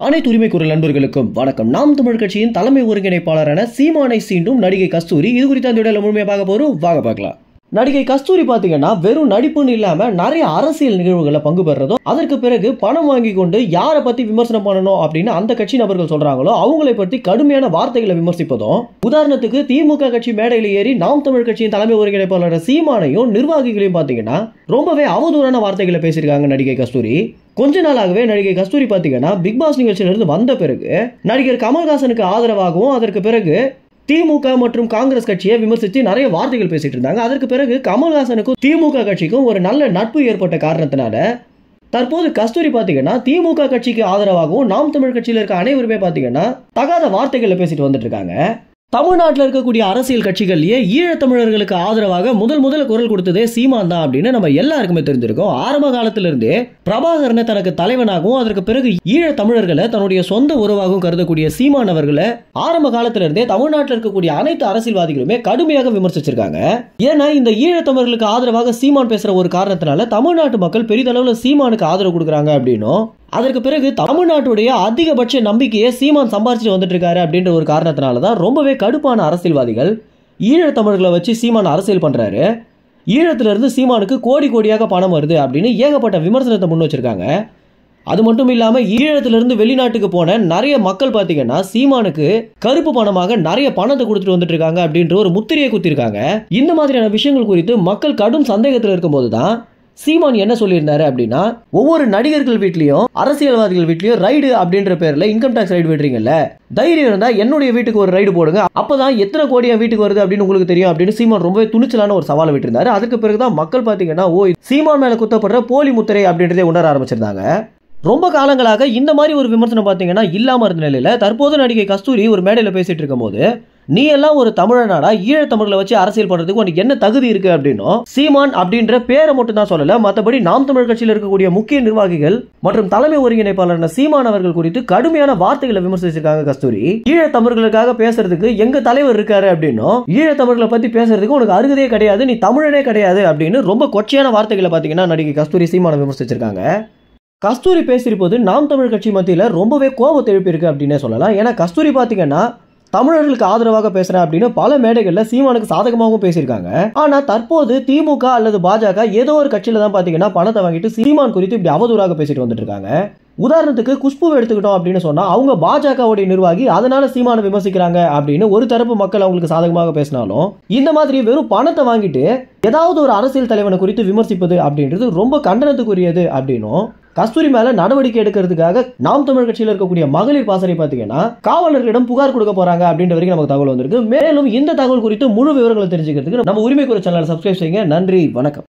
அனைத்து உரிமை குரல் நண்பர்களுக்கும் வணக்கம். நாம் தமிழ் கட்சியின் தலைமை ஒருங்கிணைப்பாளரான சீமானை சீண்டும் நடிகை கஸ்தூரி இது குறித்து அந்த வீடியோல முழுமையாக பார்க்க போறோம். வாங்க பார்க்கலாம். நடிகை கஸ்தூரி பாத்தீங்கன்னா வெறும் நடிப்புன்னு இல்லாம நிறைய அரசியல் நிகழ்வுகளை பங்கு பெறதும், அதற்கு பிறகு பணம் வாங்கி கொண்டு யாரை பத்தி விமர்சனம் பண்ணணும் அப்படின்னு அந்த கட்சி நபர்கள் சொல்றாங்களோ அவங்களை பற்றி கடுமையான வார்த்தைகளை விமர்சிப்பதும், உதாரணத்துக்கு திமுக கட்சி மேடையில் ஏறி நாம் தமிழ் கட்சியின் தலைமை ஒருங்கிணைப்பாளர் சீமானையும் நிர்வாகிகளையும் பாத்தீங்கன்னா ரொம்பவே அவதூறான வார்த்தைகளை பேசியிருக்காங்க நடிகை கஸ்தூரி. கொஞ்ச நாளாகவே நடிகை கஸ்தூரி பாத்தீங்கன்னா பிக் பாஸ் நிகழ்ச்சியிலிருந்து வந்த பிறகு நடிகர் கமல்ஹாசனுக்கு ஆதரவாகவும், அதற்கு பிறகு திமுக மற்றும் காங்கிரஸ் கட்சியை விமர்சித்து நிறைய வார்த்தைகள் பேசிட்டு இருந்தாங்க. அதற்கு பிறகு கமல்ஹாசனுக்கும் திமுக கட்சிக்கும் ஒரு நல்ல நட்பு ஏற்பட்ட காரணத்தினால தற்போது கஸ்தூரி பாத்தீங்கன்னா திமுக கட்சிக்கு ஆதரவாகவும் நாம் தமிழ் கட்சியில் இருக்க அனைவருமே பாத்தீங்கன்னா தகாத வார்த்தைகளை பேசிட்டு வந்துட்டு இருக்காங்க. தமிழ்நாட்டில் இருக்கக்கூடிய அரசியல் கட்சிகள்லயே ஈழத்தமிழர்களுக்கு ஆதரவாக முதல் குரல் கொடுத்ததே சீமான் தான் அப்படின்னு நம்ம எல்லாருக்குமே தெரிஞ்சிருக்கோம். ஆரம்ப காலத்திலிருந்தே பிரபாகரனை தனக்கு தலைவனாகவும், அதற்கு பிறகு ஈழத்தமிழர்களை தன்னுடைய சொந்த உறவாகவும் கருதக்கூடிய சீமான் அவர்களை ஆரம்ப காலத்திலிருந்தே தமிழ்நாட்டில் இருக்கக்கூடிய அனைத்து அரசியல்வாதிகளுமே கடுமையாக விமர்சிச்சிருக்காங்க. ஏன்னா இந்த ஈழத்தமிழர்களுக்கு ஆதரவாக சீமான் பேசுற ஒரு காரணத்தினால தமிழ்நாட்டு மக்கள் பெரிதளவில் சீமானுக்கு ஆதரவு கொடுக்குறாங்க அப்படின்னும், அதற்கு பிறகு தமிழ்நாட்டுடைய அதிகபட்ச நம்பிக்கையை சீமான் சம்பாதிச்சு வந்துட்டு இருக்காரு அப்படின்ற ஒரு காரணத்தினால தான் ரொம்பவே கடுப்பான அரசியல்வாதிகள் ஈழத்தமிழர்களை வச்சு சீமான் அரசியல் பண்றாரு, ஈழத்திலிருந்து சீமானுக்கு கோடி கோடியாக பணம் வருது அப்படின்னு ஏகப்பட்ட விமர்சனத்தை முன் வச்சிருக்காங்க. அது மட்டும் இல்லாம ஈழத்திலிருந்து வெளிநாட்டுக்கு போன நிறைய மக்கள் பாத்தீங்கன்னா சீமானுக்கு கருப்பு பணமாக நிறைய பணத்தை கொடுத்துட்டு வந்துட்டு இருக்காங்க அப்படின்ற ஒரு முத்திரையை குத்திருக்காங்க. இந்த மாதிரியான விஷயங்கள் குறித்து மக்கள் கடும் சந்தேகத்தில் இருக்கும் போதுதான் சீமான் என்ன சொல்லியிருந்தாரு அப்படின்னா, ஒவ்வொரு நடிகர்கள் வீட்லயும் அரசியல்வாதிகள் வீட்லயும் ரைடு அப்படின்ற பேர்ல இன்கம் டாக்ஸ் ரைடு விடுறீங்கல்ல, தைரியம் இருந்தா என்னுடைய வீட்டுக்கு ஒரு ரைடு போடுங்க, அப்பதான் எத்தனை கோடி என் வீட்டுக்கு வருது அப்படின்னு உங்களுக்கு தெரியும் அப்படின்னு சீமான் ரொம்பவே துணிச்சலான ஒரு சவாலை விட்டுருந்தாரு. அதுக்கு பிறகுதான் மக்கள் பாத்தீங்கன்னா ஓ சீமான் மேல குத்தப்படுற போலி முத்திரை அப்படின்றதே உணர ஆரம்பிச்சிருந்தாங்க. ரொம்ப காலங்களாக இந்த மாதிரி ஒரு விமர்சனம் பாத்தீங்கன்னா இல்லாம இருந்த நிலையில தற்போது நடிகை கஸ்தூரி ஒரு மேடையில பேசிட்டு இருக்கும் போது, நீ எல்லாம் ஒரு தமிழனாடா, ஈழத்தமிழர்களை வச்சு அரசியல் பண்றதுக்கு உனக்கு என்ன தகுதி இருக்கு அப்படின்னும், சீமான் அப்படின்ற பேரை மட்டும் தான் சொல்லல, மற்றபடி நாம் தமிழ் கட்சியில் இருக்கக்கூடிய முக்கிய நிர்வாகிகள் மற்றும் தலைமை ஒருங்கிணைப்பாளர் சீமான் அவர்கள் குறித்து கடுமையான வார்த்தைகளை விமர்சிச்சிருக்காங்க கஸ்தூரி. ஈழத்தமிழர்களுக்காக பேசுறதுக்கு எங்க தலைவர் இருக்காரு அப்படின்னும், ஈழத்தமிழர்களை பத்தி பேசுறதுக்கு உனக்கு அருகதையே கிடையாது, நீ தமிழனே கிடையாது அப்படின்னு ரொம்ப கொச்சையான வார்த்தைகளை பாத்தீங்கன்னா நடிகை கஸ்தூரி சீமானை விமர்சிச்சிருக்காங்க. கஸ்தூரி பேசியிருப்பது நாம் தமிழ் கட்சி மத்தியில் ரொம்பவே கோபத்தை எழுப்பியிருக்கு அப்படின்னே சொல்லலாம். ஏன்னா கஸ்தூரி பாத்தீங்கன்னா தமிழர்களுக்கு ஆதரவாக பேசுறேன் அப்படின்னு பல மேடைகள்ல சீமானுக்கு சாதகமாகவும் பேசியிருக்காங்க. ஆனா தற்போது திமுக அல்லது பாஜக ஏதோ ஒரு கட்சியில தான் பாத்தீங்கன்னா பணத்தை வாங்கிட்டு சீமான் குறித்து இப்படி அவதூறாக பேசிட்டு வந்துட்டு இருக்காங்க. உதாரணத்துக்கு குஷ்புவை எடுத்துக்கிட்டோம் அப்படின்னு சொன்னா அவங்க பாஜகவுடைய நிர்வாகி, அதனால சீமானை விமர்சிக்கிறாங்க அப்படின்னு ஒரு தரப்பு மக்கள் அவங்களுக்கு சாதகமாக பேசினாலும், இந்த மாதிரி வெறும் பணத்தை வாங்கிட்டு ஏதாவது ஒரு அரசியல் தலைவனை குறித்து விமர்சிப்பது அப்படின்றது ரொம்ப கண்டனத்துக்குரியது அப்படின்னும், கஸ்தூரி மேல நடவடிக்கை எடுக்கிறதுக்காக நாம் தமிழ் கட்சியில் இருக்கக்கூடிய மகளிர் பாசறை பாத்தீங்கன்னா காவலர்களிடம் புகார் கொடுக்க போறாங்க அப்படின்ற வரைக்கும் நமக்கு தகவல் வந்திருக்கு. மேலும் இந்த தகவல் குறித்து முழு விவரங்களை தெரிஞ்சுக்கிறதுக்கு நம்ம உரிமை குரல் சேனலை சப்ஸ்கிரைப் செய்யுங்க. நன்றி, வணக்கம்.